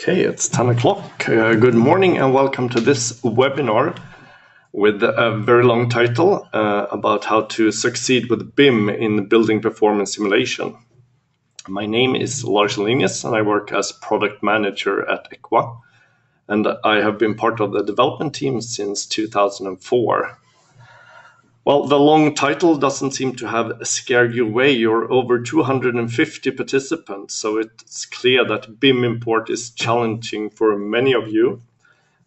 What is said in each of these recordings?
Okay, it's 10 o'clock. Good morning and welcome to this webinar with a very long title about how to succeed with BIM in building performance simulation. My name is Lars Linjes and I work as product manager at EQUA, and I have been part of the development team since 2004. Well, the long title doesn't seem to have scared you away. You're over 250 participants, so it's clear that BIM import is challenging for many of you.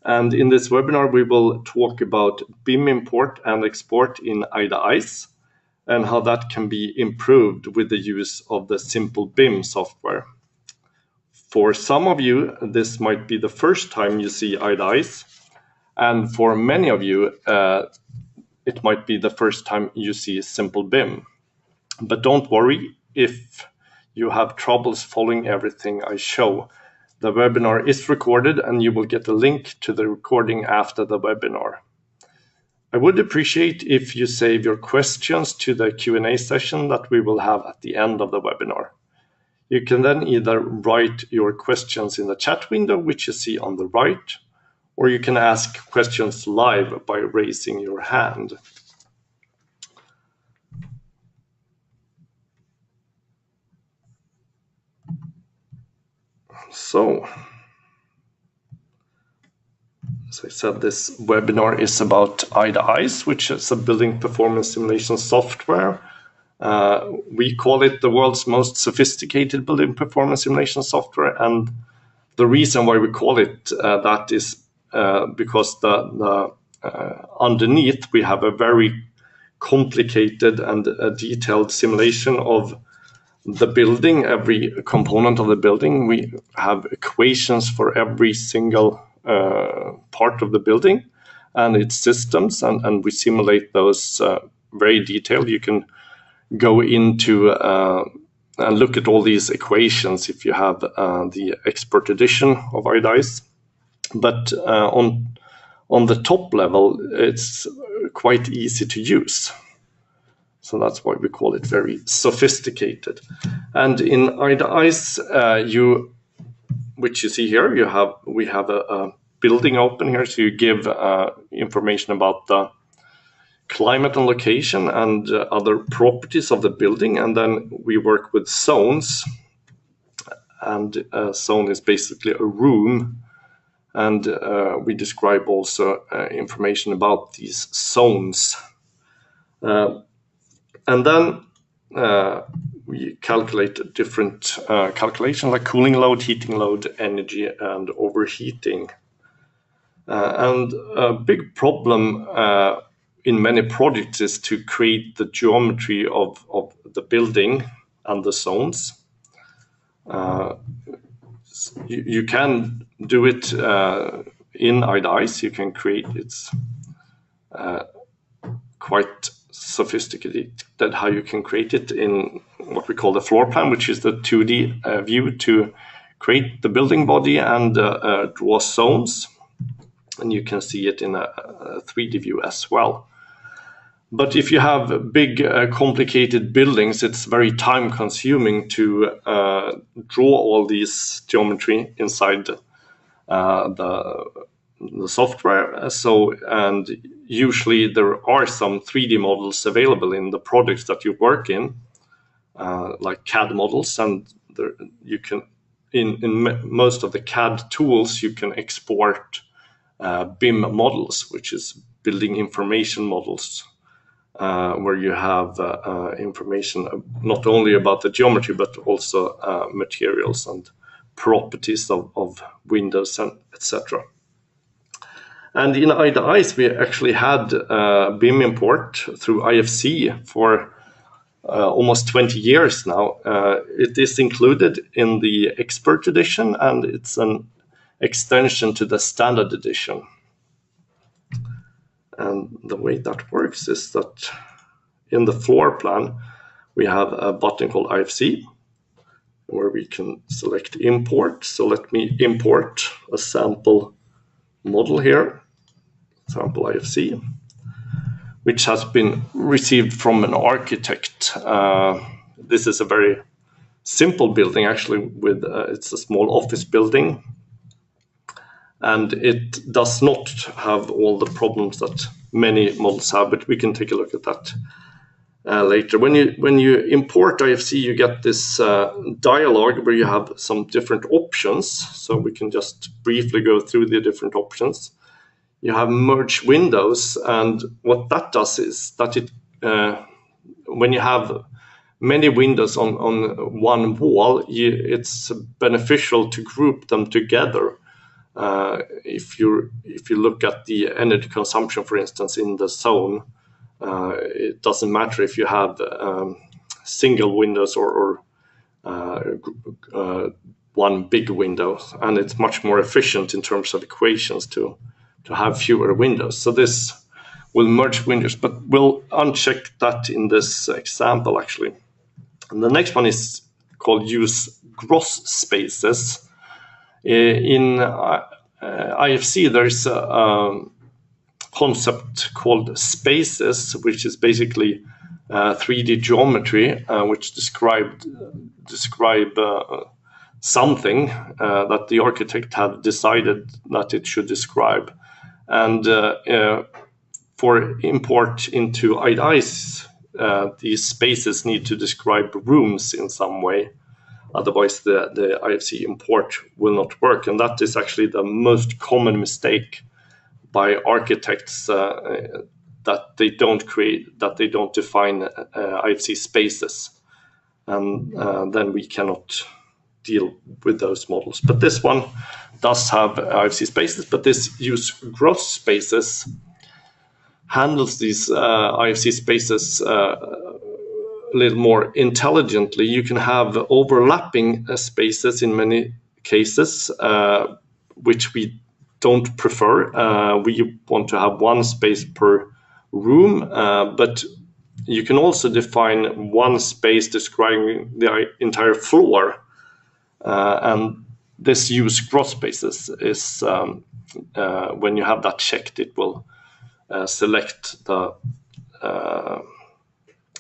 And in this webinar, we will talk about BIM import and export in ICE and how that can be improved with the use of the simple BIM software. For some of you, this might be the first time you see ICE, and for many of you, it might be the first time you see simple BIM. But don't worry if you have troubles following everything I show. The webinar is recorded and you will get a link to the recording after the webinar. I would appreciate if you save your questions to the Q&A session that we will have at the end of the webinar. You can then either write your questions in the chat window, which you see on the right, or you can ask questions live by raising your hand. So, as I said, this webinar is about ICE, which is a building performance simulation software. We call it the world's most sophisticated building performance simulation software, and the reason why we call it that is because underneath we have a very complicated and detailed simulation of the building, every component of the building. We have equations for every single part of the building and its systems, and we simulate those very detailed. You can go into and look at all these equations if you have the expert edition of ICE. But on the top level, it's quite easy to use. So that's why we call it very sophisticated. And in ICE, which you see here, we have a building open here. So you give information about the climate and location and other properties of the building. And then we work with zones. And a zone is basically a room. And we describe also information about these zones. And then we calculate different calculations like cooling load, heating load, energy, and overheating. And a big problem in many projects is to create the geometry of the building and the zones. You can do it in ICE. You can create it's quite sophisticated how you can create it in what we call the floor plan, which is the 2D view to create the building body and draw zones. And you can see it in a 3D view as well. But if you have big, complicated buildings, it's very time consuming to draw all these geometry inside the software. And usually there are some 3D models available in the projects that you work in, like CAD models. And you can, in most of the CAD tools, you can export BIM models, which is building information models. Where you have information not only about the geometry, but also materials and properties of windows and etc. And in ICE, we actually had BIM import through IFC for almost 20 years now. It is included in the expert edition, and it's an extension to the standard edition. And the way that works is that in the floor plan, we have a button called IFC, where we can select import. So let me import a sample model here, sample IFC, which has been received from an architect. This is a very simple building, actually, with it's a small office building and it does not have all the problems that many models have, but we can take a look at that later. When you import IFC, you get this dialog where you have some different options. So we can just briefly go through the different options. You have merge windows, and what that does is that it when you have many windows on one wall, it's beneficial to group them together. If you look at the energy consumption, for instance, in the zone, it doesn't matter if you have single windows or one big window, and it's much more efficient in terms of equations to have fewer windows. So this will merge windows, but we'll uncheck that in this example actually. And the next one is called use gross spaces. In IFC, there's a concept called spaces, which is basically 3D geometry, which describe something that the architect had decided that it should describe. And for import into ICE, these spaces need to describe rooms in some way. Otherwise, the IFC import will not work. And that is actually the most common mistake by architects, that they don't define IFC spaces. And then we cannot deal with those models. But this one does have IFC spaces, but this use gross spaces handles these IFC spaces a little more intelligently. You can have overlapping spaces in many cases, which we don't prefer. We want to have one space per room, but you can also define one space describing the entire floor. And this use gross spaces is, when you have that checked, it will select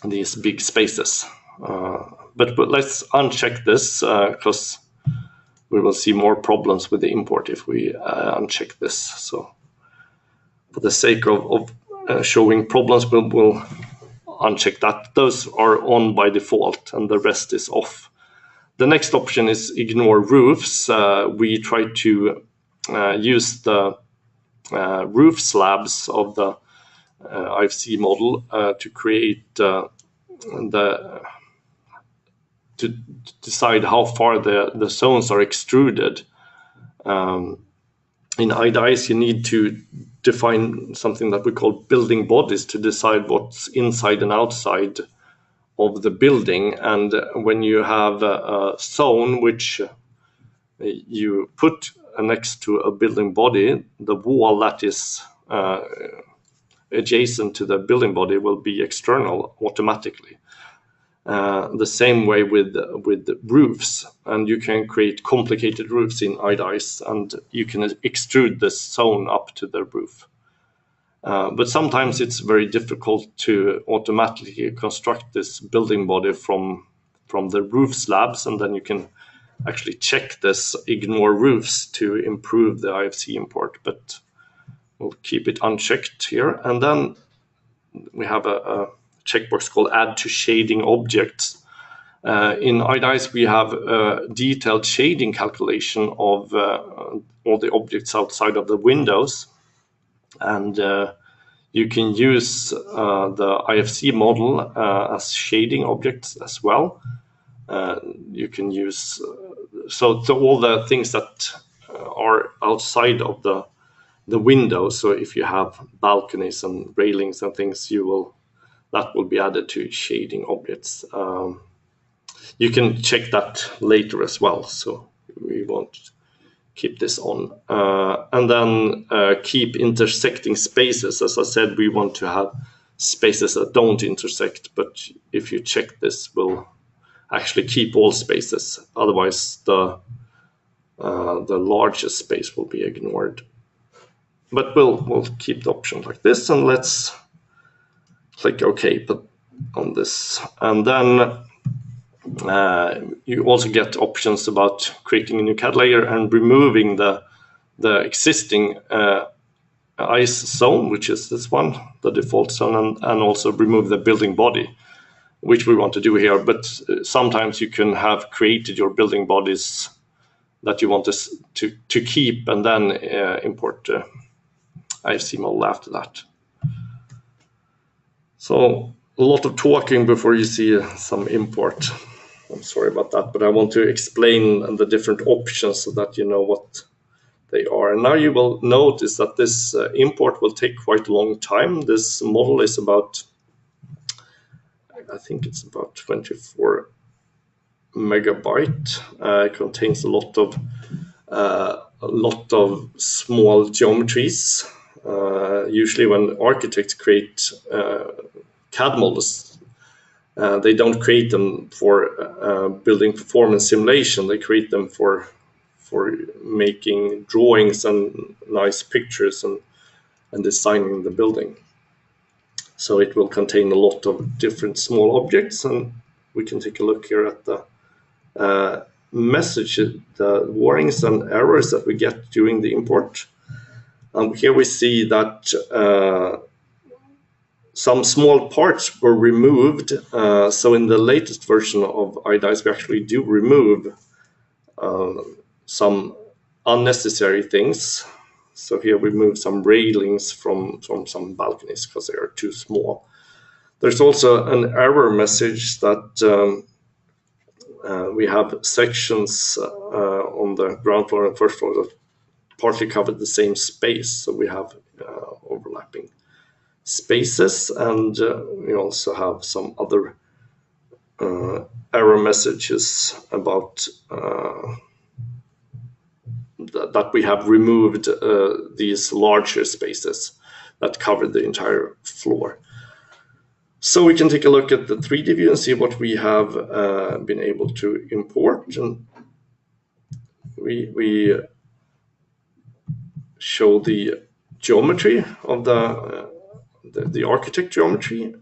these big spaces. But let's uncheck this, because we will see more problems with the import if we uncheck this. So for the sake of showing problems, we'll uncheck that. Those are on by default and the rest is off. The next option is ignore roofs. We try to use the roof slabs of the IFC model to create to decide how far the zones are extruded. In ICE, you need to define something that we call building bodies to decide what's inside and outside of the building. And when you have a zone which you put next to a building body, the wall that is adjacent to the building body will be external automatically. The same way with roofs, and you can create complicated roofs in ICE, and you can extrude this zone up to the roof. But sometimes it's very difficult to automatically construct this building body from the roof slabs, and then you can actually check this ignore roofs to improve the IFC import, but we'll keep it unchecked here. And then we have a checkbox called add to shading objects. In ICE, we have a detailed shading calculation of all the objects outside of the windows. And you can use the IFC model as shading objects as well. You can use, so all the things that are outside of the window. So if you have balconies and railings and things, that will be added to shading objects. You can check that later as well, so we won't keep this on. And then keep intersecting spaces. As I said, we want to have spaces that don't intersect, but if you check this, we'll actually keep all spaces. Otherwise, the largest space will be ignored. But we'll keep the option like this, and let's click OK on this. And then you also get options about creating a new CAD layer and removing the the existing ICE zone, which is this one, the default zone, and also remove the building body, which we want to do here. But sometimes you can have created your building bodies that you want to keep, and then import the IFC model after that. So a lot of talking before you see some import. I'm sorry about that, but I want to explain the different options so that you know what they are. And now you will notice that this import will take quite a long time. This model is about, I think it's about 24 megabyte. It contains a lot of small geometries. Usually when architects create CAD models, they don't create them for building performance simulation. They create them for making drawings and nice pictures and designing the building. So it will contain a lot of different small objects, and we can take a look here at the messages, the warnings and errors that we get during the import. Here we see that some small parts were removed. So in the latest version of IDICE, we actually do remove some unnecessary things. So here we move some railings from some balconies because they are too small. There's also an error message that we have sections on the ground floor and first floor that partly cover the same space. So we have overlapping spaces, and we also have some other error messages about that we have removed these larger spaces that cover the entire floor. So we can take a look at the 3D view and see what we have been able to import. And we show the geometry of the architect geometry,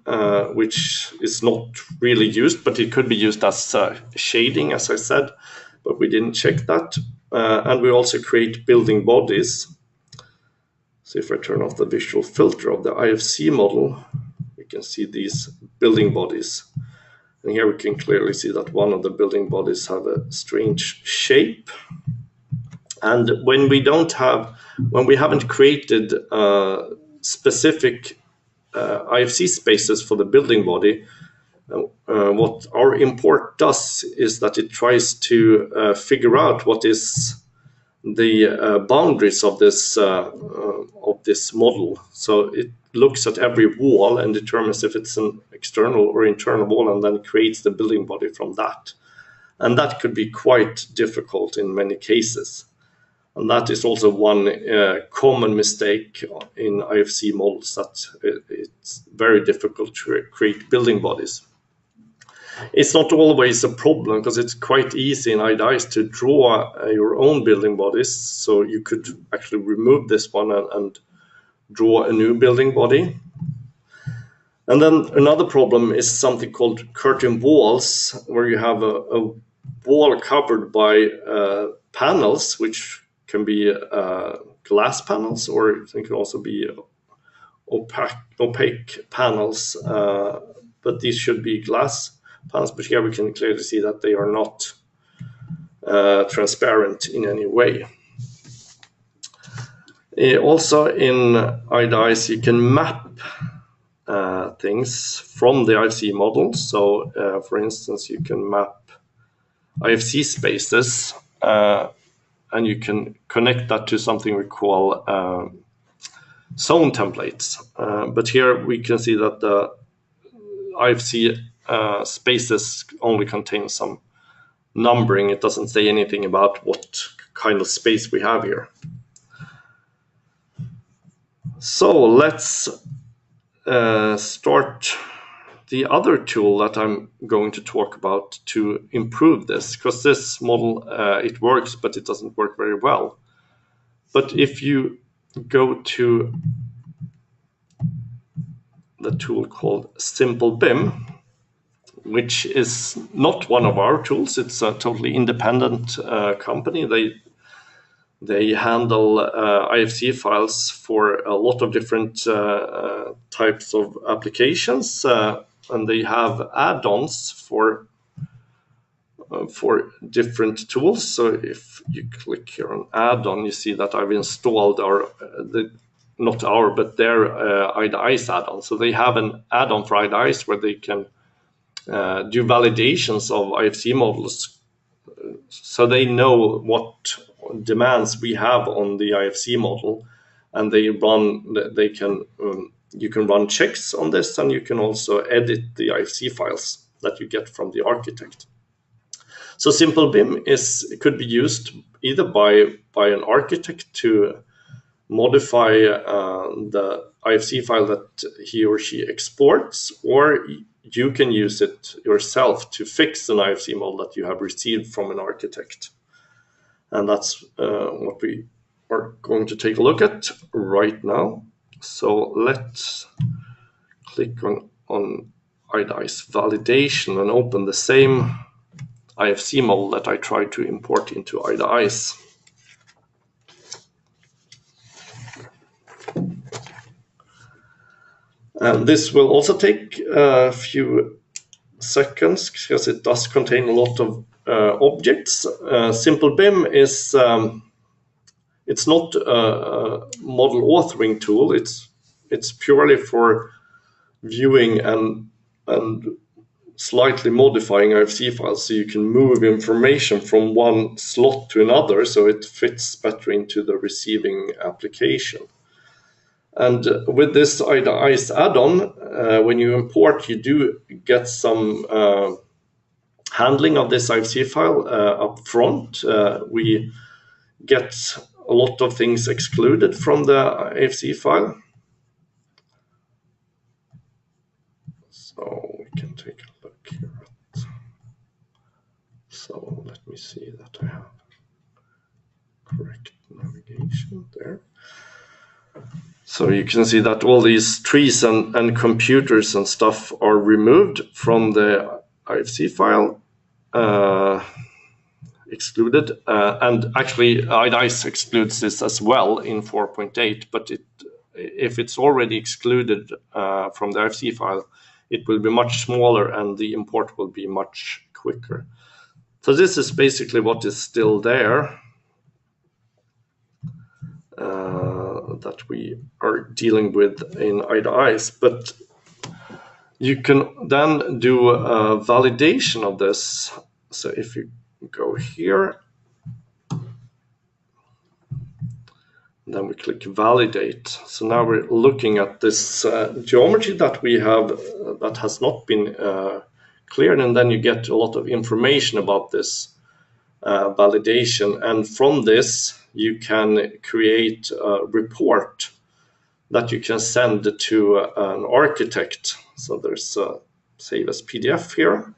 which is not really used, but it could be used as shading, as I said, but we didn't check that. And we also create building bodies. So if I turn off the visual filter of the IFC model, we can see these building bodies. And here we can clearly see that one of the building bodies have a strange shape. And when we haven't created specific IFC spaces for the building body, what our import does is that it tries to figure out what is the boundaries of this model. So it looks at every wall and determines if it's an external or internal wall, and then creates the building body from that. And that could be quite difficult in many cases. And that is also one common mistake in IFC models, that it's very difficult to create building bodies. It's not always a problem, because it's quite easy in IDICE to draw your own building bodies. So you could actually remove this one and draw a new building body. And then another problem is something called curtain walls, where you have a wall covered by panels, which can be glass panels, or it can also be opaque panels, but these should be glass panels. But here we can clearly see that they are not transparent in any way. Also in IDICE, you can map things from the IFC model. So for instance, you can map IFC spaces, and you can connect that to something we call zone templates. But here we can see that the IFC spaces only contain some numbering. It doesn't say anything about what kind of space we have here. So let's start the other tool that I'm going to talk about to improve this, because this model, it works, but it doesn't work very well. But if you go to the tool called Simple BIM, which is not one of our tools, it's a totally independent company. They handle IFC files for a lot of different types of applications, and they have add-ons for different tools. So if you click here on add-on, you see that I've installed their ICE add-on. So they have an add-on for ICE where they can do validations of IFC models, so they know what demands we have on the IFC model, and you can run checks on this, and you can also edit the IFC files that you get from the architect. So simple BIM could be used either by an architect to modify the IFC file that he or she exports, or you can use it yourself to fix an IFC model that you have received from an architect. And that's what we are going to take a look at right now. So let's click on ICE validation and open the same IFC model that I tried to import into ICE. And this will also take a few seconds because it does contain a lot of objects. Simple BIM is it's not a model authoring tool. It's purely for viewing and slightly modifying IFC files, so you can move information from one slot to another so it fits better into the receiving application. And with this ICE add-on, when you import, you do get some handling of this IFC file up front. We get a lot of things excluded from the IFC file. So we can take a look here. So let me see that I have correct navigation there. So you can see that all these trees and computers and stuff are removed from the IFC file, excluded. And actually, ICE excludes this as well in 4.8, but if it's already excluded from the IFC file, it will be much smaller and the import will be much quicker. So this is basically what is still there that we are dealing with in ICE. But you can then do a validation of this. So if you go here, then we click validate. So now we're looking at this geometry that we have that has not been cleared, and then you get a lot of information about this validation. And from this, you can create a report that you can send to an architect. So there's a save as PDF here,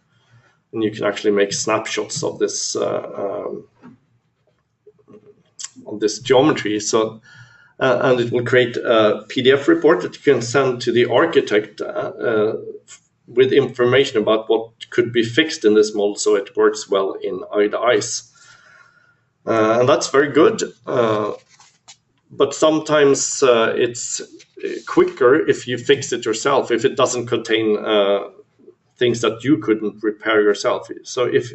and you can actually make snapshots of this geometry. So and it will create a PDF report that you can send to the architect with information about what could be fixed in this model so it works well in ICE. And that's very good. But sometimes it's quicker if you fix it yourself, if it doesn't contain things that you couldn't repair yourself. So if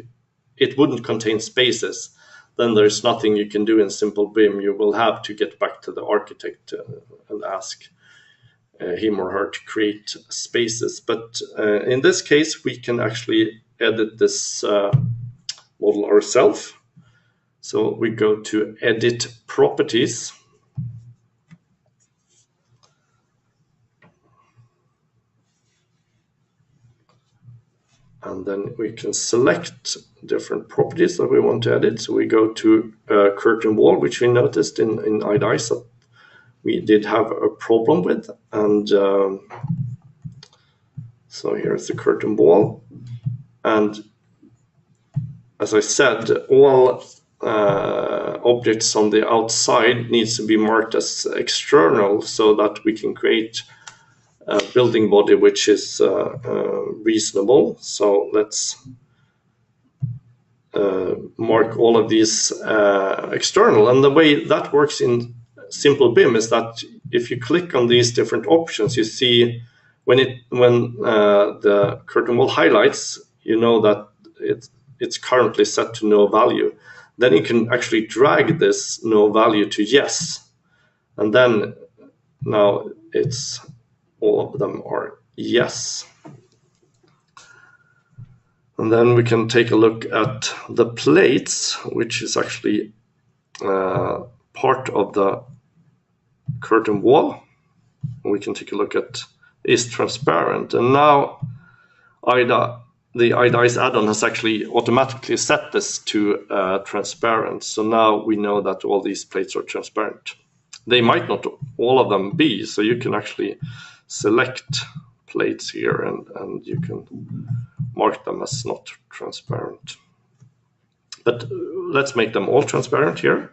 it wouldn't contain spaces, then there's nothing you can do in simple BIM. You will have to get back to the architect and ask him or her to create spaces. But in this case, we can actually edit this model ourselves. So we go to Edit Properties. And then we can select different properties that we want to edit. So we go to curtain wall, which we noticed in ICE that we did have a problem with. And so here's the curtain wall. And as I said, all objects on the outside needs to be marked as external so that we can create a building body which is reasonable. So let's mark all of these external. And the way that works in simple BIM is that if you click on these different options, you see when the curtain wall highlights, you know that it's currently set to no value. Then you can actually drag this no value to yes, and then now it's all of them are yes. And then we can take a look at the plates, which is actually part of the curtain wall. We can take a look at is transparent. And now the ICE add-on has actually automatically set this to transparent. So now we know that all these plates are transparent. They might not all of them be, so you can actually select plates here and you can mark them as not transparent. But let's make them all transparent here.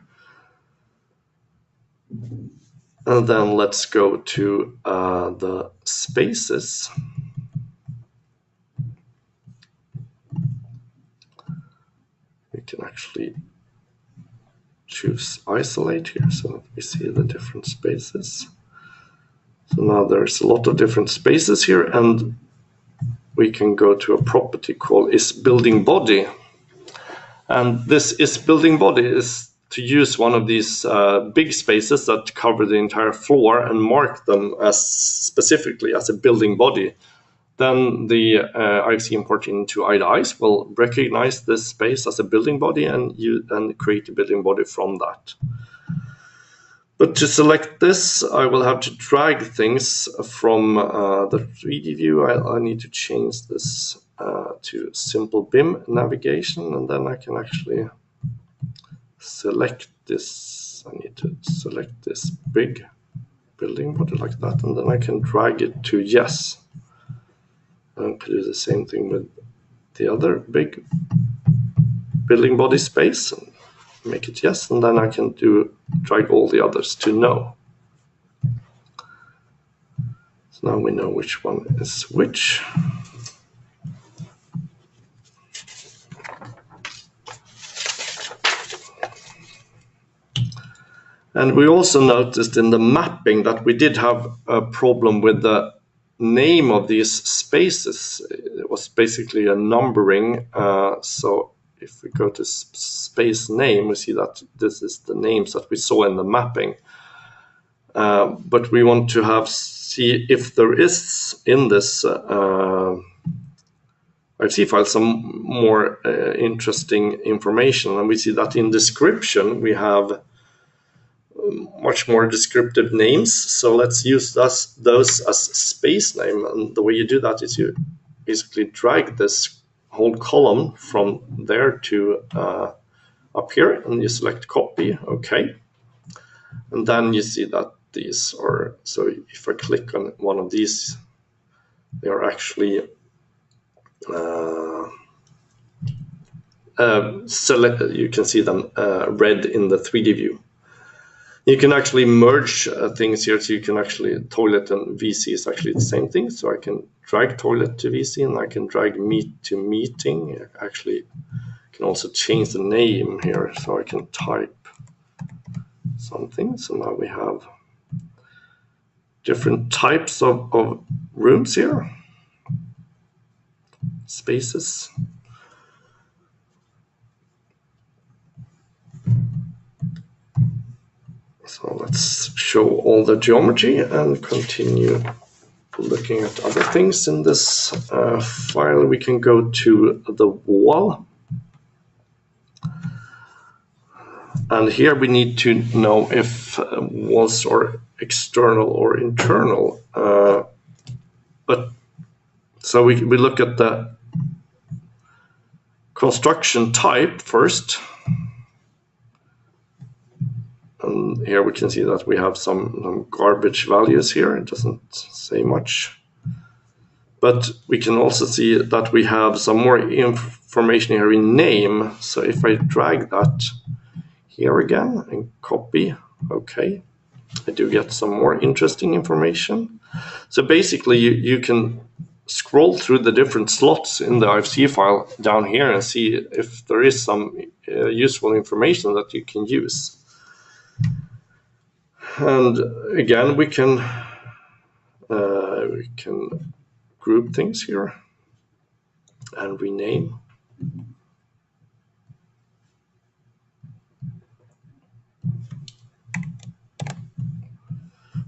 And then let's go to the spaces. We can actually choose isolate here so that we see the different spaces. So now there's a lot of different spaces here, and we can go to a property called is building body. And this is building body is to use one of these big spaces that cover the entire floor and mark them as specifically as a building body. Then the IFC import into ICE will recognize this space as a building body and create a building body from that. But to select this, I will have to drag things from the 3D view. I need to change this to simple BIM navigation, and then I can actually select this. I need to select this big building body like that, and then I can drag it to yes. I can do the same thing with the other big building body space and make it yes, and then I can drag all the others to no. So now we know which one is which. And we also noticed in the mapping that we did have a problem with the name of these spaces. It was basically a numbering. So if we go to space name, we see that this is the names that we saw in the mapping. But we want to see if there is in this IFC file some more interesting information. And we see that in description, we have much more descriptive names. So let's use those as space name. And the way you do that is you basically drag this whole column from there to up here, and you select copy, okay. And then you see that these are, so if I click on one of these, they are actually you can see them red in the 3D view. You can actually merge things here, so you can actually, toilet and VC is actually the same thing. So I can drag toilet to VC, and I can drag meet to meeting. I actually can also change the name here, so I can type something. So now we have different types of rooms here, spaces. So let's show all the geometry and continue looking at other things in this file. We can go to the wall. And here we need to know if walls are external or internal. But so we look at the construction type first. And here we can see that we have some garbage values here. It doesn't say much. But we can also see that we have some more information here in name. So if I drag that here again and copy, okay, I do get some more interesting information. So basically you can scroll through the different slots in the IFC file down here and see if there is some useful information that you can use. And again, we can group things here and rename.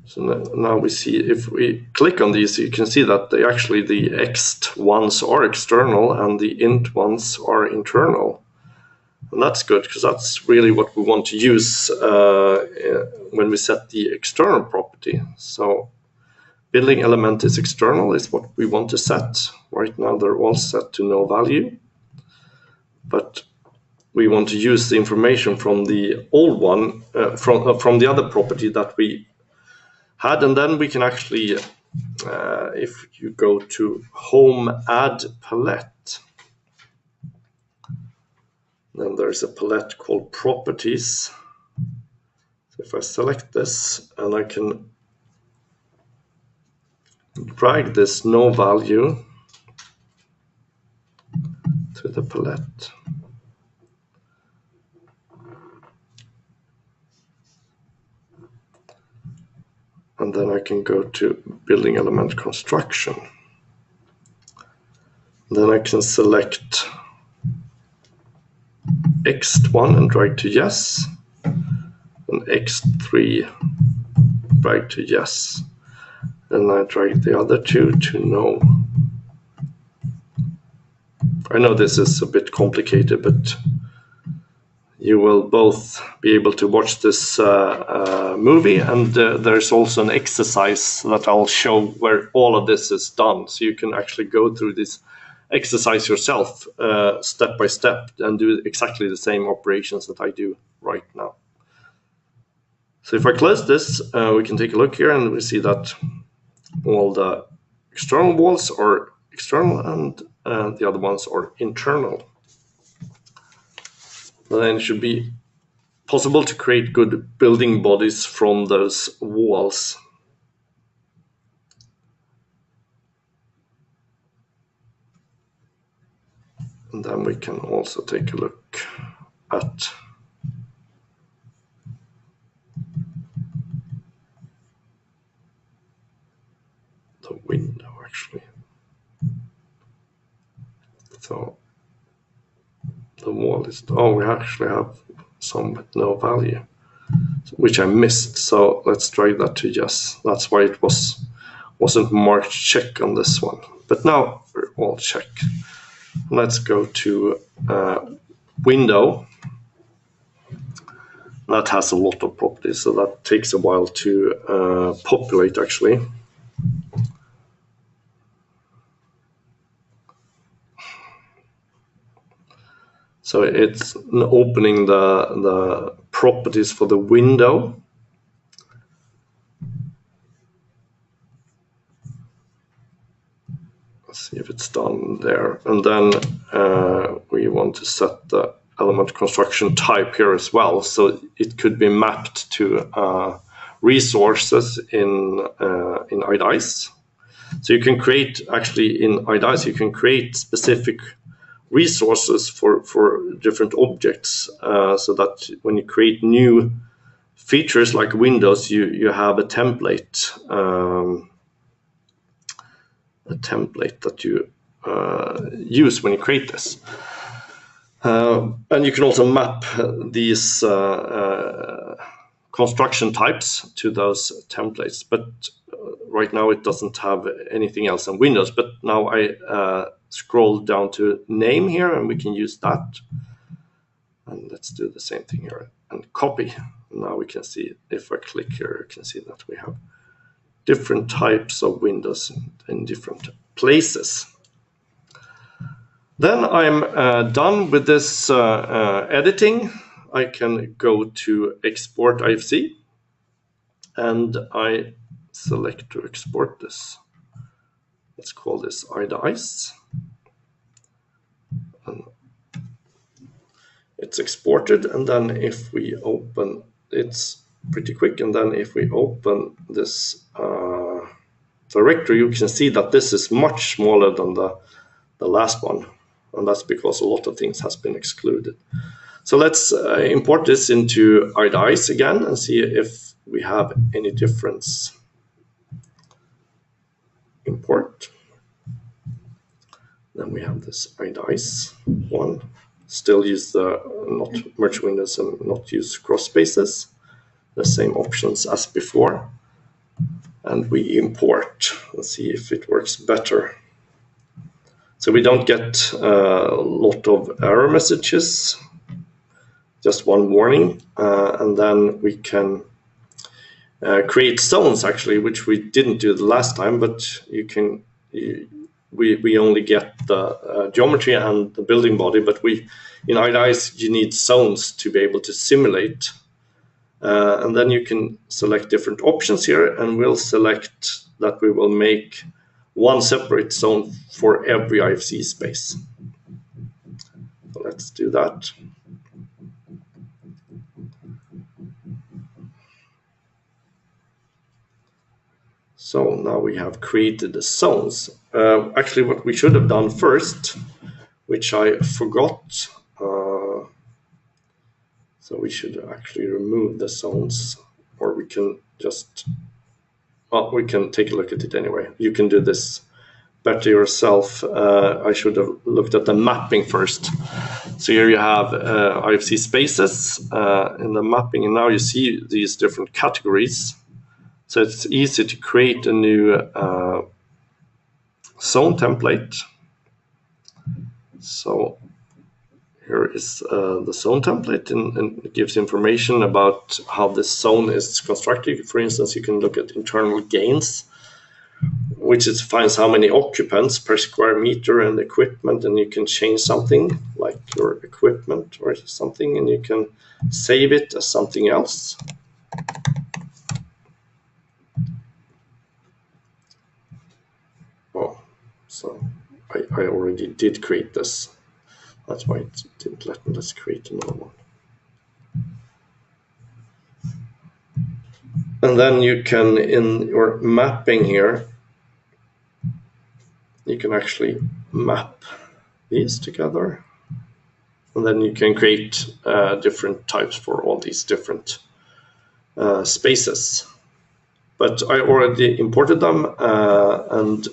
So now we see, if we click on these, you can see that they actually, the ext ones are external and the int ones are internal. And that's good, because that's really what we want to use when we set the external property. So building element is external, is what we want to set. Right now they're all set to no value, but we want to use the information from the old one, from the other property that we had, and then we can actually, if you go to home add palette, then there's a palette called properties. So if I select this, and I can drag this no value to the palette. And then I can go to building element construction. Then I can select X1 and drag to yes, and X3 drag to yes. And I drag the other two to no. I know this is a bit complicated, but you will both be able to watch this movie, and there's also an exercise that I'll show where all of this is done. So you can actually go through this exercise yourself, step by step, and do exactly the same operations that I do right now. So if I close this, we can take a look here, and we see that all the external walls are external and the other ones are internal. Then it should be possible to create good building bodies from those walls. And then we can also take a look at the window, actually. So the wall is, oh, we actually have some with no value, which I missed. So let's drag that to yes. That's why it wasn't marked check on this one. But now we're all check. Let's go to window. That has a lot of properties, so that takes a while to populate, actually. So it's opening the properties for the window. Let's see if it's done there. And then we want to set the element construction type here as well. So it could be mapped to resources in ICE. So you can create, actually in ICE, you can create specific resources for different objects, so that when you create new features like windows, you have a template that you use when you create this. And you can also map these construction types to those templates, but right now it doesn't have anything else on Windows. But now I scroll down to name here, and we can use that. And let's do the same thing here and copy. Now we can see, if I click here, you can see that we have different types of windows in different places. Then I'm done with this editing. I can go to export IFC, and I select to export this. Let's call this ICE. And it's exported, and then if we open, it's pretty quick. And then if we open this directory, you can see that this is much smaller than the last one, and that's because a lot of things has been excluded. So let's import this into ICE again and see if we have any difference. Import. Then we have this ICE one. Still use the not merge windows and not use cross spaces. The same options as before. And we import. Let's see if it works better. So we don't get a lot of error messages, just one warning. And then we can create zones actually, which we didn't do the last time, but you can, we only get the geometry and the building body, but in ICE you need zones to be able to simulate. And then you can select different options here, and we'll select that we will make one separate zone for every IFC space. So let's do that. So now we have created the zones. Actually, what we should have done first, which I forgot, so we should actually remove the zones, or we can just, well, we can take a look at it anyway. You can do this better yourself. I should have looked at the mapping first. So here you have IFC spaces in the mapping, and now you see these different categories. So it's easy to create a new zone template. So here is the zone template, and it gives information about how this zone is constructed. For instance, you can look at internal gains, which finds how many occupants per square meter and equipment, and you can change something like your equipment or something, and you can save it as something else. So I already did create this. That's why it didn't let me. Let's create another one. And then you can, in your mapping here, you can actually map these together. And then you can create different types for all these different spaces. But I already imported them, and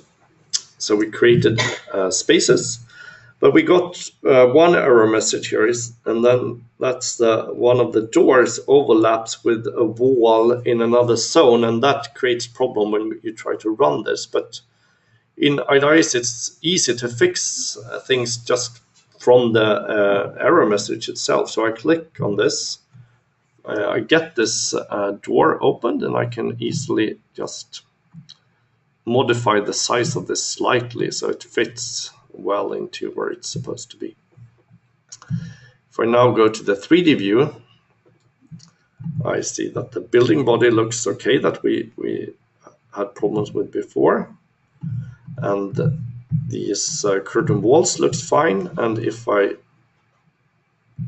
so we created spaces, but we got one error message here, and then that's one of the doors overlaps with a wall in another zone, and that creates problem when you try to run this. But in ICE, it's easy to fix things just from the error message itself. So I click on this, I get this door opened, and I can easily just modify the size of this slightly so it fits well into where it's supposed to be. If I now go to the 3D view, I see that the building body looks okay, that we had problems with before, and these curtain walls looks fine. And if I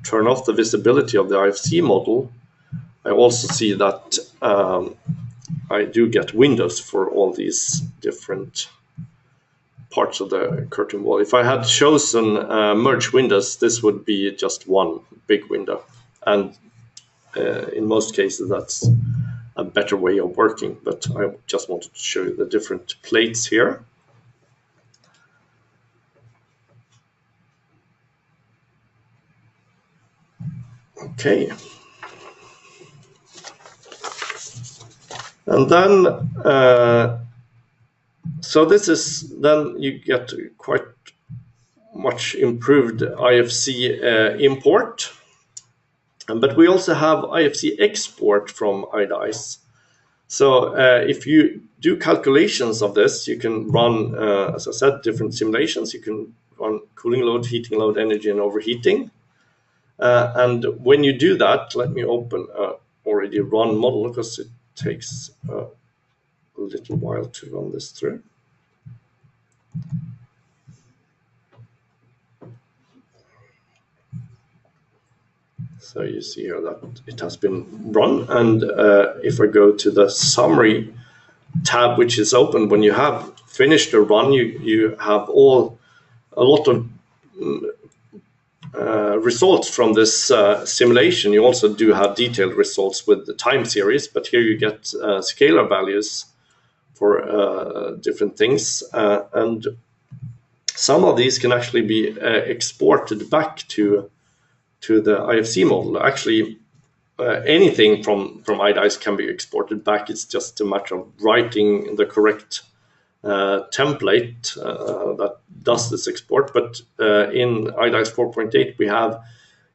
turn off the visibility of the IFC model, I also see that I do get windows for all these different parts of the curtain wall. If I had chosen merge windows, this would be just one big window. And in most cases, that's a better way of working. But I just wanted to show you the different plates here. Okay. And then, so this is, then you get quite much improved IFC import. But we also have IFC export from ICE. So if you do calculations of this, you can run, as I said, different simulations. You can run cooling load, heating load, energy, and overheating. And when you do that, let me open a already run model, because it takes a little while to run this through. So you see here that it has been run, and if I go to the summary tab which is open when you have finished a run. You have a lot of results from this simulation. You also do have detailed results with the time series, but here you get scalar values for different things, and some of these can actually be exported back to the IFC model. Actually, anything from ICE can be exported back. It's just a matter of writing the correct template that does this export. But in ICE 4.8, we have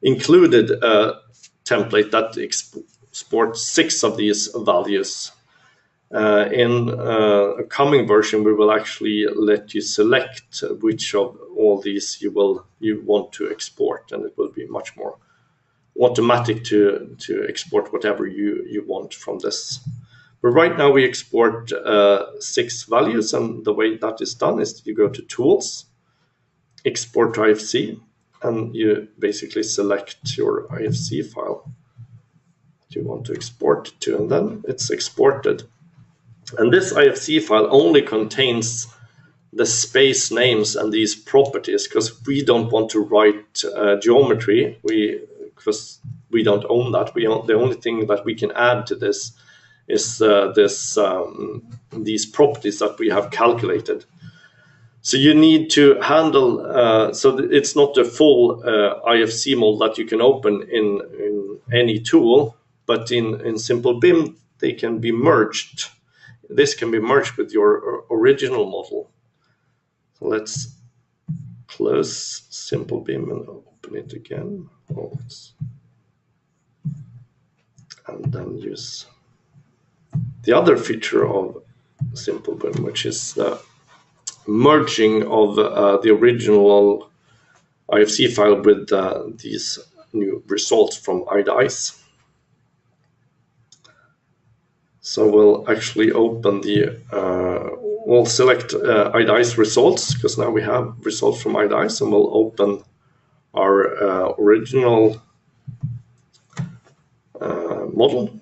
included a template that exports 6 of these values. In a coming version, we will actually let you select which of all these you want to export, and it will be much more automatic to export whatever you want from this. But right now we export 6 values, and the way that is done is you go to Tools, Export to IFC, and you basically select your IFC file that you want to export to, and then it's exported. And this IFC file only contains the space names and these properties, because we don't want to write geometry, because we don't own that. The only thing that we can add to this is these properties that we have calculated. So you need to handle, so it's not a full IFC model that you can open in any tool, but in Simple BIM, they can be merged. This can be merged with your original model. So let's close Simple BIM and open it again. And then use the other feature of Simple BIM, which is the merging of the original IFC file with these new results from ICE. So we'll actually open we'll select ICE results, because now we have results from ICE, and we'll open our original model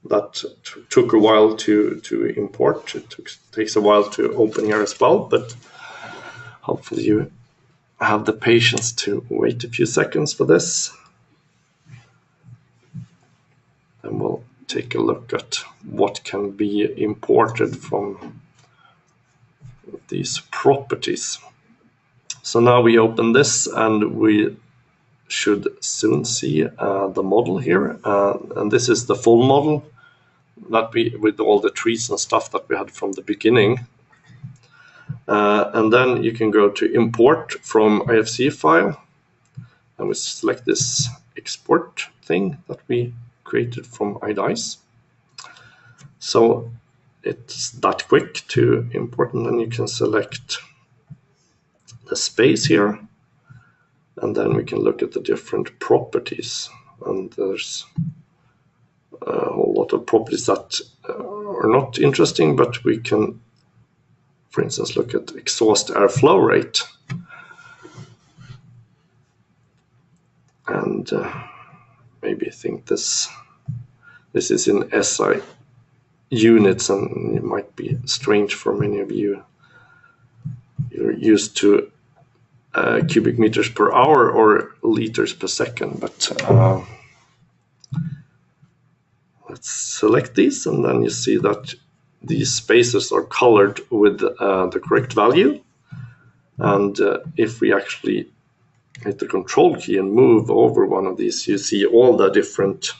that took a while to import. It takes a while to open here as well, but hopefully you have the patience to wait a few seconds for this. And we'll take a look at what can be imported from these properties. So now we open this, and we should soon see the model here. And this is the full model that with all the trees and stuff that we had from the beginning. And then you can go to import from IFC file, and we select this export thing that we created from ICE. So it's that quick to import, and then you can select the space here, and then we can look at the different properties. And there's a whole lot of properties that are not interesting, but we can, for instance, look at exhaust air flow rate. And maybe think this is in SI units, and it might be strange for many of you. You're used to cubic meters per hour or liters per second, but let's select these, and then you see that these spaces are colored with the correct value. And if we actually hit the control key and move over one of these, you see all the different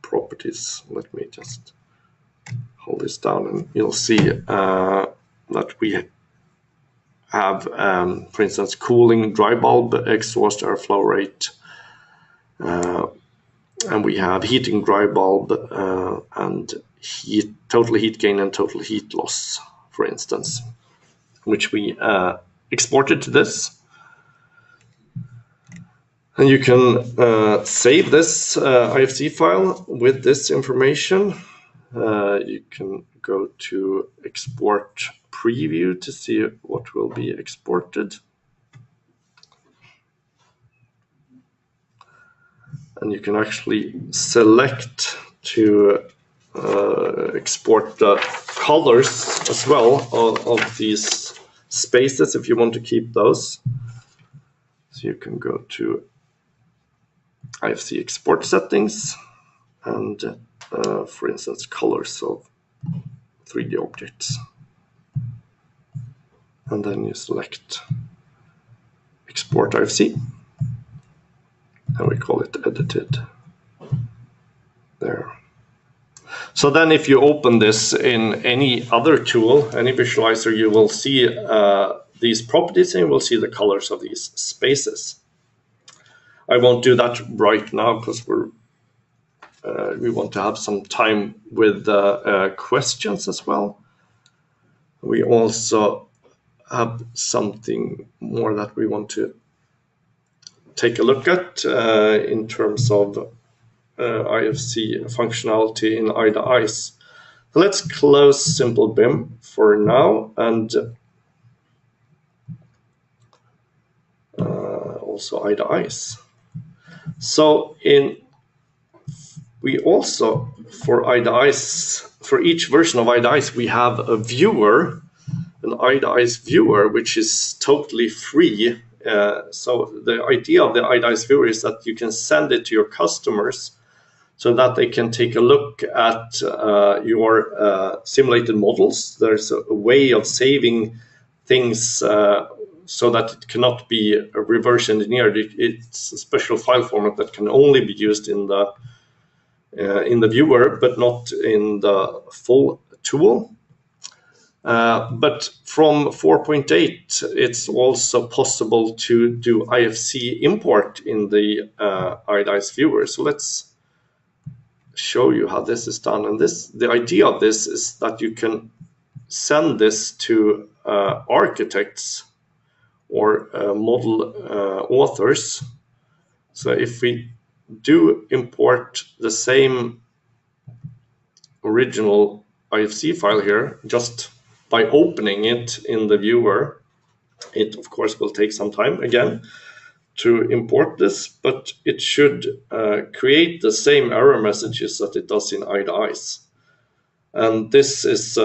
properties. Let me just hold this down, and you'll see that we have, for instance, cooling dry bulb, exhaust airflow rate, and we have heating dry bulb, and total heat gain and total heat loss, for instance, which we exported to this. And you can save this IFC file with this information. You can go to export preview to see what will be exported. And you can actually select to export the colors as well of these spaces if you want to keep those. So you can go to IFC export settings and for instance colors of 3D objects, and then you select export IFC and we call it edited there. So then if you open this in any other tool, any visualizer, you will see these properties and you will see the colors of these spaces. I won't do that right now because we want to have some time with questions as well. We also have something more that we want to take a look at in terms of IFC functionality in ICE. So let's close simple BIM for now, and also ICE. So we also for ICE, for each version of ICE, we have a viewer, an ICE viewer, which is totally free. So the idea of the ICE viewer is that you can send it to your customers so that they can take a look at your simulated models. There's a way of saving things so that it cannot be reverse engineered. It's a special file format that can only be used in the viewer, but not in the full tool. But from 4.8, it's also possible to do IFC import in the ICE viewer. So let's show you how this is done. And the idea of this is that you can send this to architects or model authors. So if we do import the same original IFC file here, just by opening it in the viewer, it of course will take some time again to import this, but it should create the same error messages that it does in ICE. And this is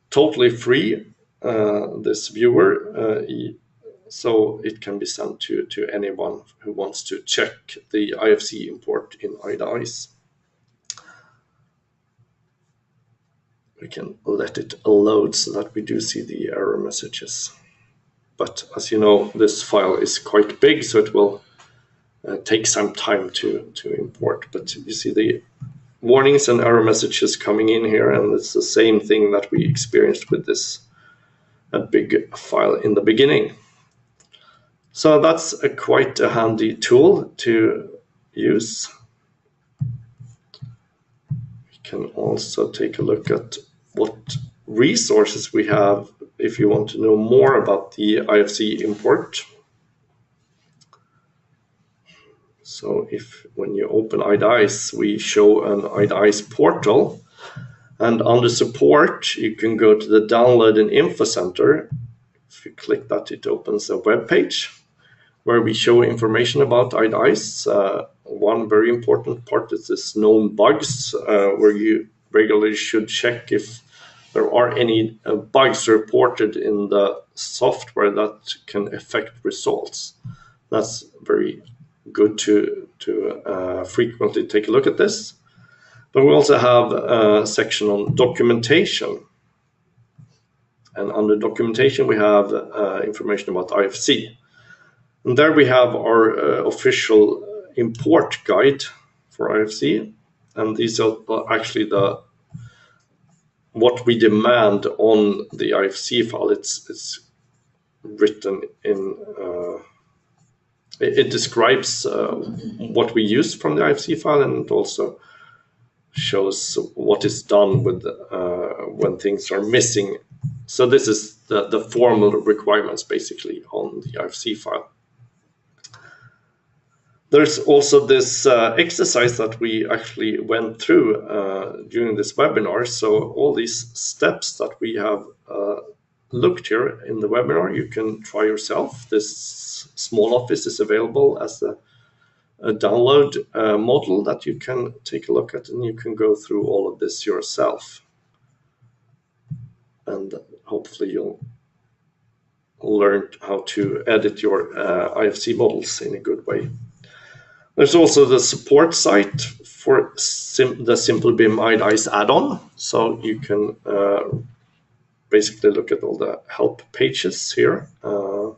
totally free, this viewer, so it can be sent to anyone who wants to check the IFC import in ICE. We can let it load so that we do see the error messages. But as you know, this file is quite big, so it will take some time to import. But you see the warnings and error messages coming in here, and it's the same thing that we experienced with this big file in the beginning. So that's quite a handy tool to use. We can also take a look at what resources we have if you want to know more about the IFC import. So when you open ICE, we show an ICE portal, and under support you can go to the download and info center. If you click that, it opens a web page where we show information about ICE. One very important part is this known bugs, where you regularly should check if there are any bugs reported in the software that can affect results. That's very good to frequently take a look at this. But we also have a section on documentation. And under documentation, we have information about IFC. And there we have our official import guide for IFC. And these are actually what we demand on the IFC file. It's written in, it describes what we use from the IFC file, and it also shows what is done with when things are missing. So this is the formal requirements basically on the IFC file. There's also this exercise that we actually went through during this webinar. So all these steps that we have looked here in the webinar, you can try yourself. This small office is available as a download model that you can take a look at, and you can go through all of this yourself. and hopefully you'll learn how to edit your IFC models in a good way. There's also the support site for the Simple BIM ICE add-on, so you can basically look at all the help pages here on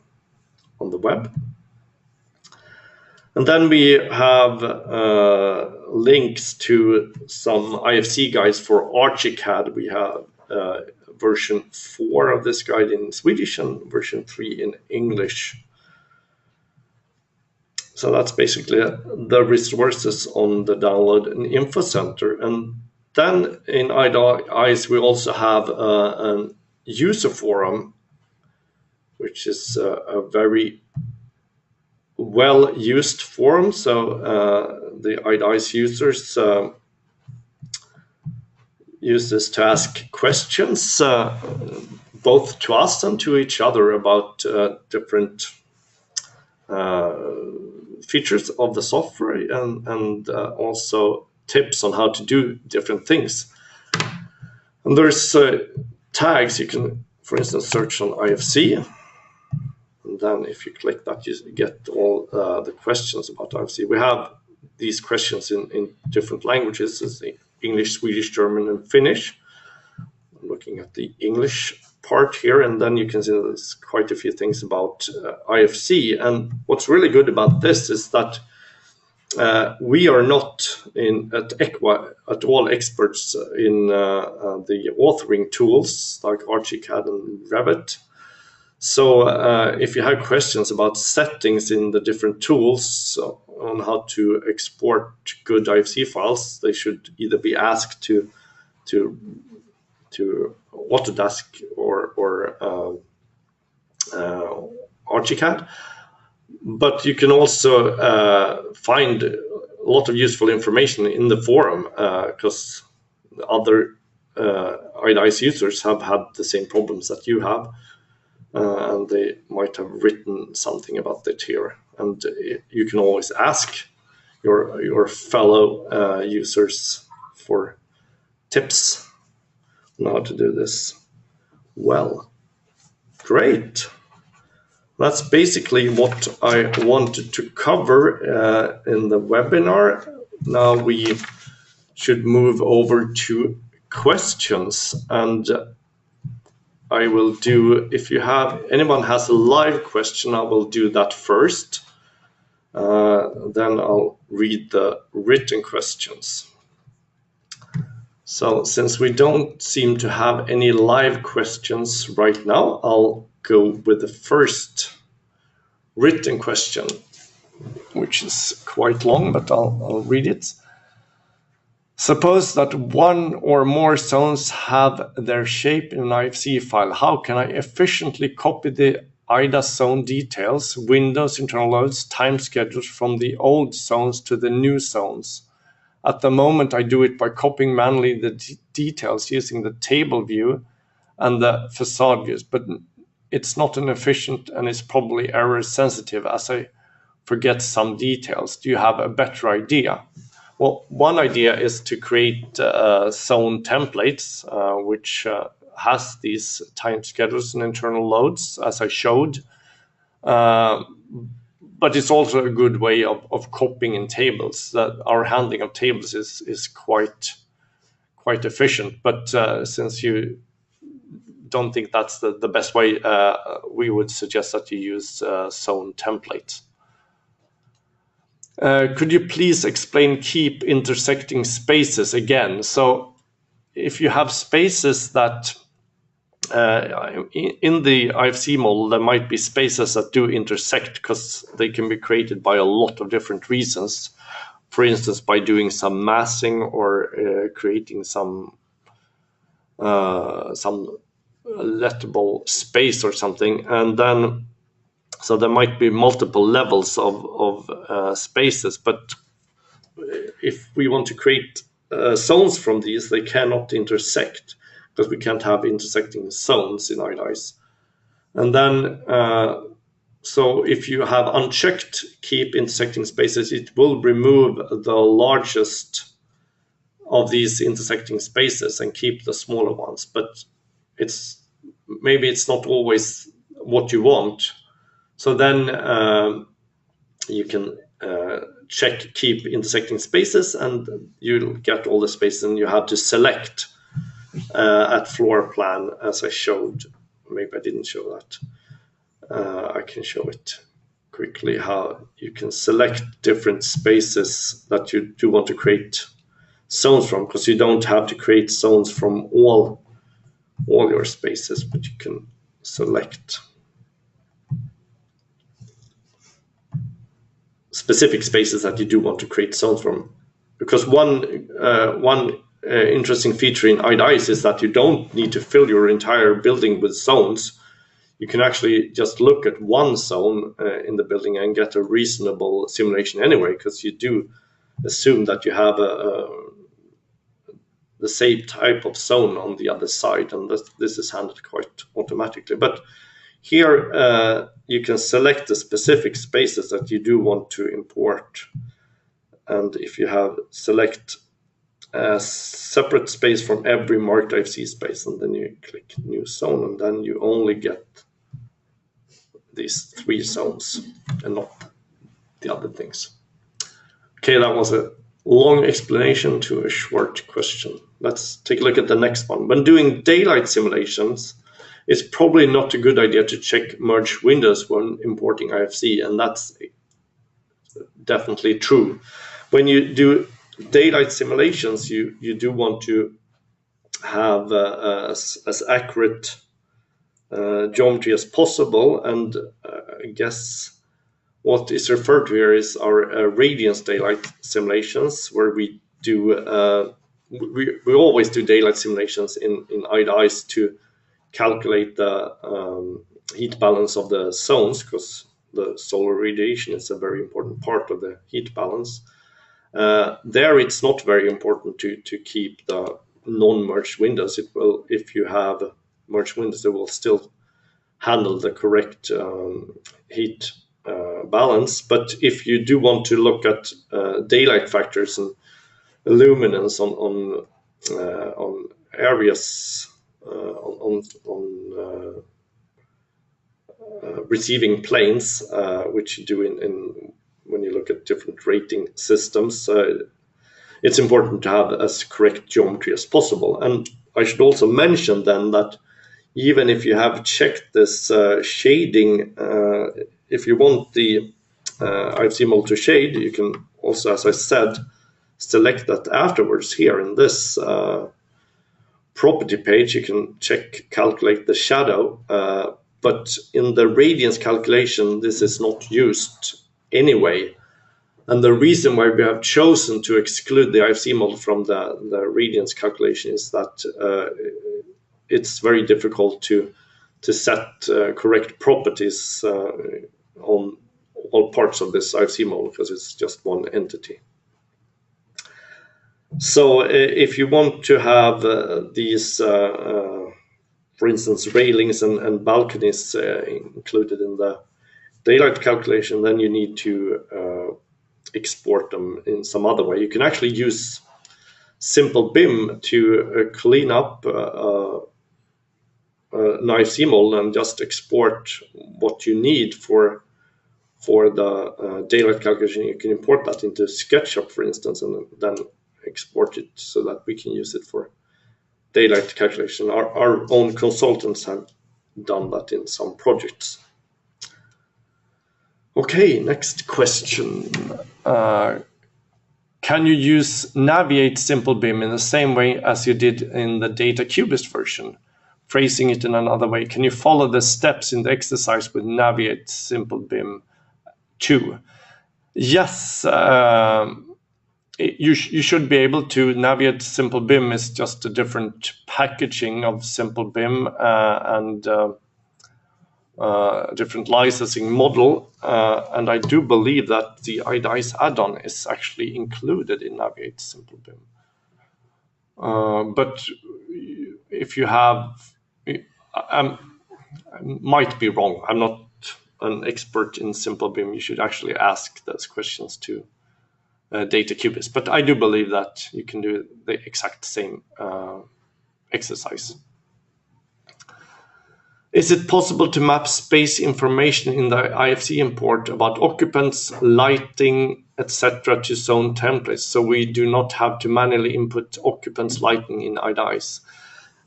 the web. And then we have links to some IFC guides for Archicad. We have version 4 of this guide in Swedish and version 3 in English. So that's basically the resources on the download and info center. And then in ICE, we also have a user forum, which is a very well-used forum. So the ICE users use this to ask questions, both to us and to each other about different features of the software and also tips on how to do different things. And there's tags. You can, for instance, search on IFC. And then if you click that, you get all the questions about IFC. We have these questions in different languages, as English, Swedish, German, and Finnish. I'm looking at the English part here, and then you can see there's quite a few things about IFC. And what's really good about this is that we are not at EQUA at all experts in the authoring tools like Archicad and Revit. So if you have questions about settings in the different tools on how to export good IFC files, they should either be asked to Autodesk or Archicad. But you can also find a lot of useful information in the forum because other ICE users have had the same problems that you have, and they might have written something about it here. And you can always ask your fellow users for tips on how to do this well. Great. That's basically what I wanted to cover in the webinar. Now we should move over to questions, and I will do, if anyone has a live question, I will do that first. Then I'll read the written questions. So since we don't seem to have any live questions right now, I'll go with the first written question, which is quite long, but I'll read it. Suppose that one or more zones have their shape in an IFC file. How can I efficiently copy the IDA zone details, windows, internal loads, time schedules from the old zones to the new zones? At the moment, I do it by copying manually the details using the table view and the facade views, but it's not an efficient and it's probably error sensitive as I forget some details. Do you have a better idea? Well, one idea is to create zone templates, which has these time schedules and internal loads, as I showed. But it's also a good way of copying in tables. That our handling of tables is quite efficient. But since you don't think that's the best way, we would suggest that you use zone templates. Could you please explain keep intersecting spaces again? So if you have spaces that in the IFC model, there might be spaces that do intersect because they can be created by a lot of different reasons. For instance, by doing some massing or creating some lettable space or something. And then, so there might be multiple levels of spaces, but if we want to create zones from these, they cannot intersect, because we can't have intersecting zones in ICE. And then, so if you have unchecked keep intersecting spaces, it will remove the largest of these intersecting spaces and keep the smaller ones. But it's maybe it's not always what you want. So then you can check keep intersecting spaces, and you'll get all the spaces, and you have to select at floor plan, as I showed. Maybe I didn't show that. I can show it quickly, how you can select different spaces that you do want to create zones from, because you don't have to create zones from all your spaces, but you can select specific spaces that you do want to create zones from. Because one interesting feature in ICE is that you don't need to fill your entire building with zones. You can actually just look at one zone in the building and get a reasonable simulation anyway, because you do assume that you have the same type of zone on the other side, and this is handled quite automatically. But here you can select the specific spaces that you do want to import, and if you have select a separate space from every marked IFC space, and then you click new zone, and then you only get these 3 zones and not the other things. Okay, that was a long explanation to a short question. Let's take a look at the next one. When doing daylight simulations, it's probably not a good idea to check merge windows when importing IFC, and that's definitely true. When you do daylight simulations, you do want to have as accurate geometry as possible, and I guess what is referred to here is our radiance daylight simulations, where we do we always do daylight simulations in ICE to calculate the heat balance of the zones, because the solar radiation is a very important part of the heat balance. There it's not very important to keep the non-merged windows. It will, if you have merged windows, it will still handle the correct heat balance. But if you do want to look at daylight factors and luminance on areas on receiving planes, which you do in when you look at different rating systems, it's important to have as correct geometry as possible. And I should also mention then that even if you have checked this shading, if you want the IFC model to shade, you can also, as I said, select that afterwards. Here in this property page, you can calculate the shadow, but in the radiance calculation, this is not used anyway. And the reason why we have chosen to exclude the IFC model from the radiance calculation is that it's very difficult to set correct properties on all parts of this IFC model, because it's just one entity. So if you want to have these, for instance, railings and balconies included in the daylight calculation, then you need to export them in some other way. You can actually use simple BIM to clean up an IFC model and just export what you need for the daylight calculation. You can import that into SketchUp, for instance, and then export it so that we can use it for daylight calculation. Our own consultants have done that in some projects. Okay, next question. Can you use Navigate Simple BIM in the same way as you did in the Data Cubist version? Phrasing it in another way, can you follow the steps in the exercise with Navigate Simple BIM too? Yes, you should be able to. Navigate Simple BIM is just a different packaging of Simple BIM and different licensing model, and I do believe that the ICE add-on is actually included in Navigate Simple BIM. But if you have, I might be wrong. I'm not an expert in Simple BIM. You should actually ask those questions to Data Cubist. But I do believe that you can do the exact same exercise. Is it possible to map space information in the IFC import about occupants, lighting, etc. to zone templates, so we do not have to manually input occupants lighting in ICE?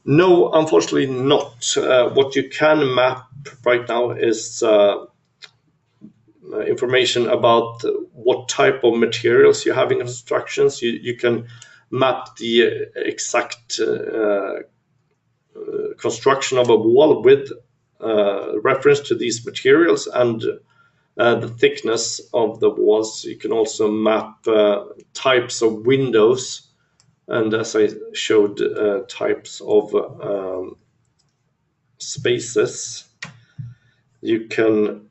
No, unfortunately not. What you can map right now is information about what type of materials you have in constructions. You can map the exact construction of a wall with reference to these materials and the thickness of the walls. You can also map types of windows, and as I showed, types of spaces. You can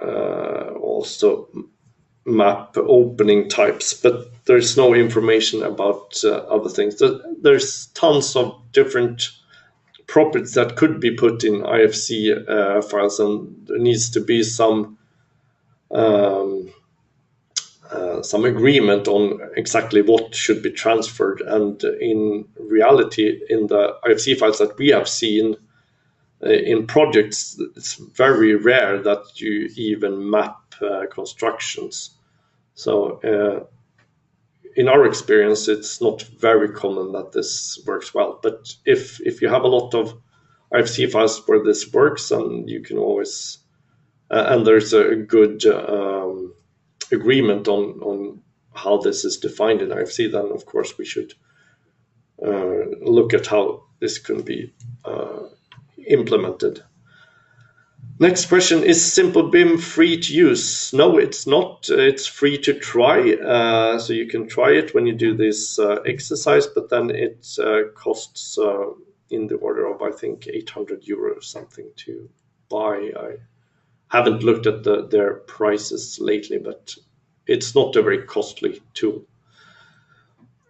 also map opening types, but there's no information about other things. There's tons of different properties that could be put in IFC files, and there needs to be some agreement on exactly what should be transferred. And in reality, in the IFC files that we have seen in projects, it's very rare that you even map constructions. So in our experience, it's not very common that this works well. But if you have a lot of IFC files where this works, and you can always, and there's a good agreement on how this is defined in IFC, then of course we should look at how this can be implemented. Next question, is Simple BIM free to use? No, it's not. It's free to try. So you can try it when you do this exercise, but then it costs in the order of, I think, 800 euros something to buy. I haven't looked at their prices lately, but it's not a very costly tool.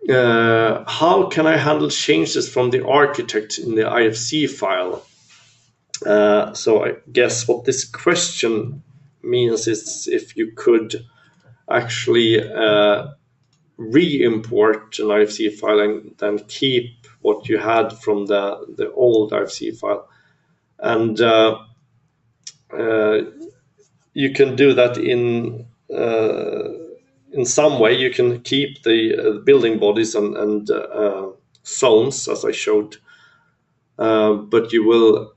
How can I handle changes from the architect in the IFC file? So I guess what this question means is if you could actually re-import an IFC file and then keep what you had from the old IFC file. And you can do that in some way. You can keep the building bodies and zones, as I showed, but you will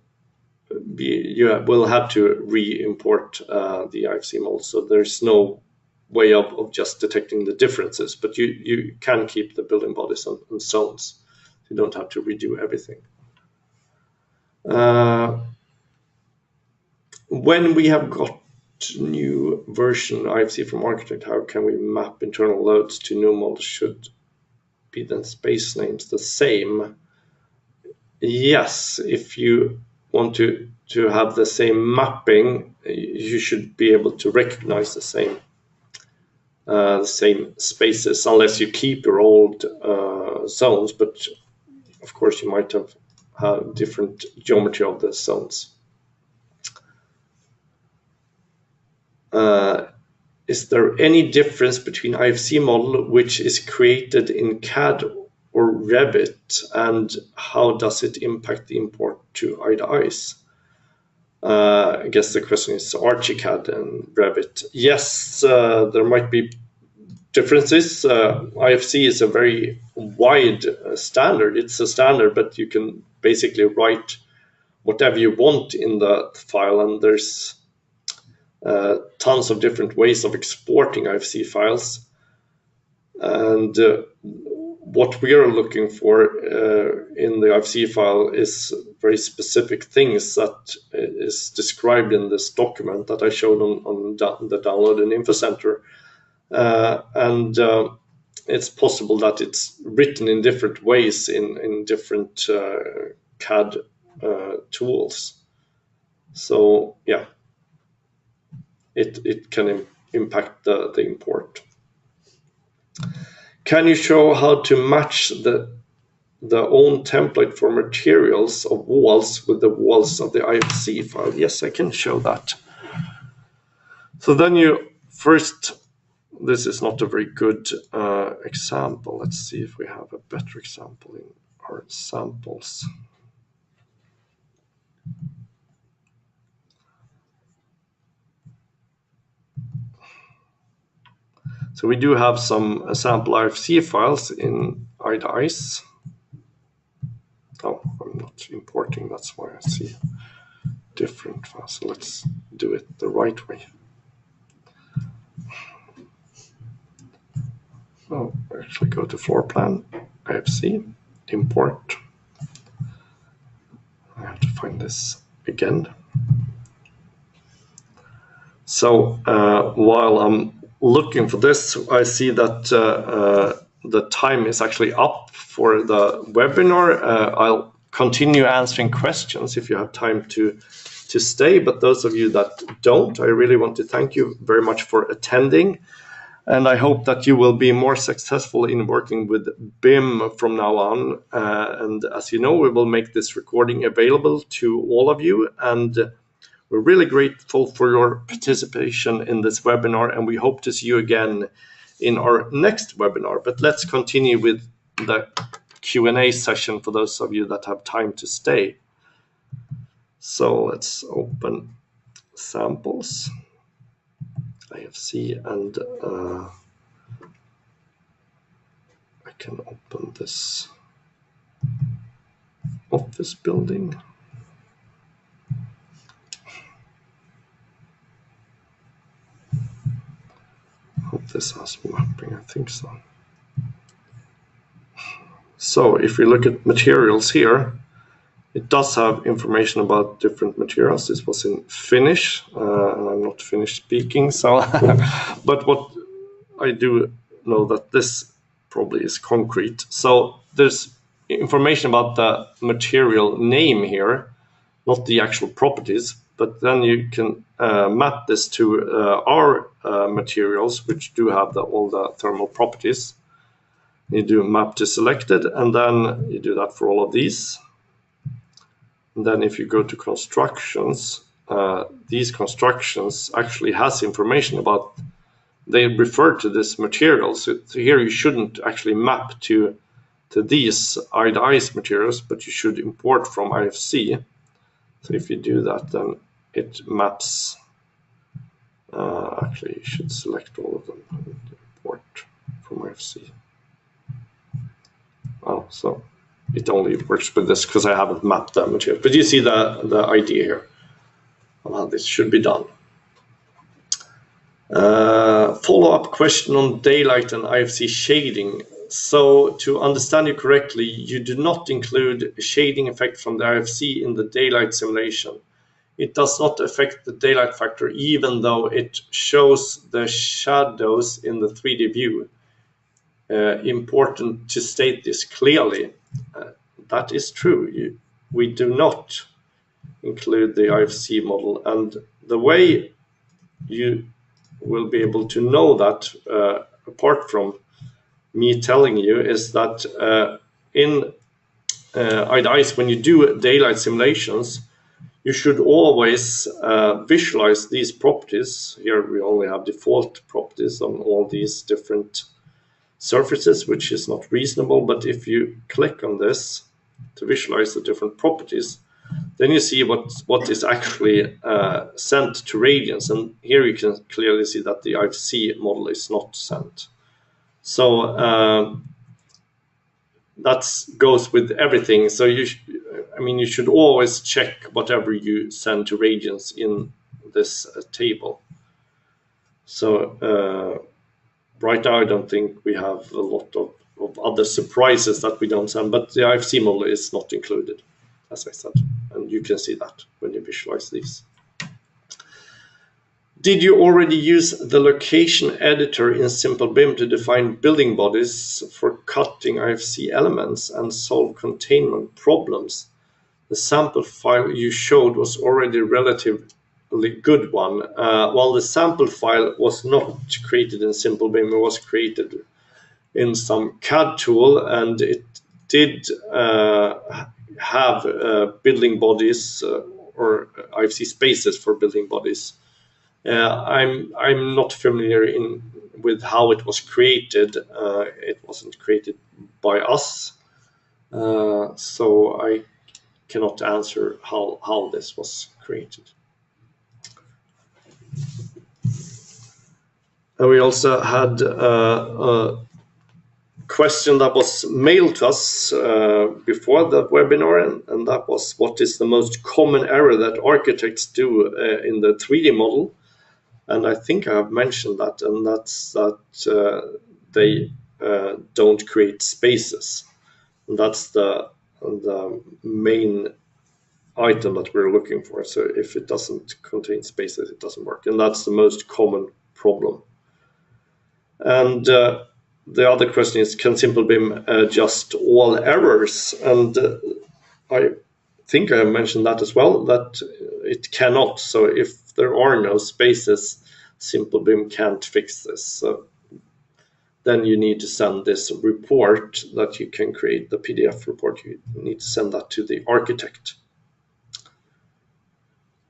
have to re-import the IFC mold. So there's no way of just detecting the differences, but you can keep the building bodies and zones. You don't have to redo everything. When we have got new version IFC from architect, how can we map internal loads to new models? Should be then space names the same? Yes, if you want to have the same mapping, you should be able to recognize the same spaces, unless you keep your old zones. But of course, you might have different geometry of the zones. Is there any difference between IFC model which is created in CAD or Revit, and how does it impact the import to ICE? I guess the question is ArchiCAD and Revit. Yes, there might be differences. IFC is a very wide standard. It's a standard, but you can basically write whatever you want in the file, and there's tons of different ways of exporting IFC files. And what we are looking for in the IFC file is very specific things that is described in this document that I showed on the download in Info Center. And it's possible that it's written in different ways in different CAD tools. So yeah, it can impact the import. Can you show how to match the own template for materials of walls with the walls of the IFC file? Yes, I can show that. So then you first, this is not a very good example. Let's see if we have a better example in our samples. So we do have some sample IFC files in ICE. Oh, I'm not importing, that's why I see different files. So let's do it the right way. Oh, actually go to floor plan, IFC, import. I have to find this again. So while I'm looking for this, I see that the time is actually up for the webinar. I'll continue answering questions if you have time to stay, but those of you that don't, I really want to thank you very much for attending. And I hope that you will be more successful in working with BIM from now on. And as you know, we will make this recording available to all of you. And we're really grateful for your participation in this webinar, and we hope to see you again in our next webinar. But let's continue with the Q&A session for those of you that have time to stay. So let's open samples, IFC, and I can open this office building. Hope this has mapping, I think so. So if we look at materials here, it does have information about different materials. This was in Finnish, and I'm not Finnish speaking, so but what I do know that this probably is concrete. So there's information about the material name here, not the actual properties, but then you can map this to our materials, which do have all the thermal properties. You do map to selected, and then you do that for all of these. And then if you go to constructions, these constructions actually has information about, they refer to this material. So here you shouldn't actually map to these ICE materials, but you should import from IFC. So if you do that, then it maps. Actually, you should select all of them and import from IFC. Oh, so it only works with this because I haven't mapped that material. But you see the idea here of how this should be done. Follow-up question on daylight and IFC shading. So to understand you correctly, you do not include a shading effect from the IFC in the daylight simulation. It does not affect the daylight factor, even though it shows the shadows in the 3D view. Important to state this clearly. That is true. We do not include the IFC model, and the way you will be able to know that, apart from me telling you, is that in ICE, when you do daylight simulations, you should always visualize these properties. Here we only have default properties on all these different surfaces, which is not reasonable. But if you click on this to visualize the different properties, then you see what is actually sent to radians. And here you can clearly see that the IFC model is not sent. So that goes with everything. So you should always check whatever you send to radians in this table. So right now, I don't think we have a lot of other surprises that we don't send, but the IFC model is not included, as I said, and you can see that when you visualize these. Did you already use the location editor in Simple BIM to define building bodies for cutting IFC elements and solve containment problems? The sample file you showed was already relatively good one. While the sample file was not created in Simple BIM, it was created in some CAD tool, and it did have building bodies or IFC spaces for building bodies. I'm not familiar with how it was created. It wasn't created by us, so I cannot answer how this was created. And we also had a question that was mailed to us before the webinar, and that was, what is the most common error that architects do in the 3D model? And I think I have mentioned that, and that's that they don't create spaces. And that's the main item that we're looking for. So if it doesn't contain spaces, it doesn't work. And that's the most common problem. And the other question is, can Simple BIM adjust all errors? And I think I have mentioned that as well, that it cannot. So if there are no spaces, Simple BIM can't fix this. So then you need to send this report that you can create, the PDF report. You need to send that to the architect.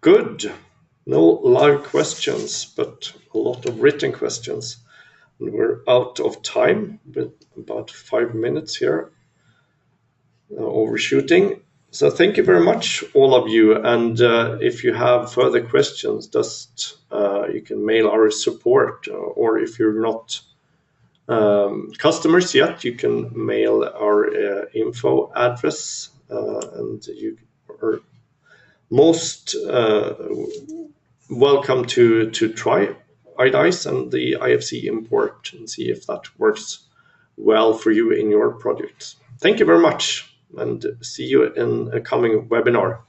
Good. No live questions, but a lot of written questions. And we're out of time, with about 5 minutes here, overshooting. So thank you very much, all of you. And if you have further questions, just you can mail our support, or if you're not customers yet, you can mail our info address, and you are most welcome to try ICE and the IFC import and see if that works well for you in your project. Thank you very much, and see you in a coming webinar.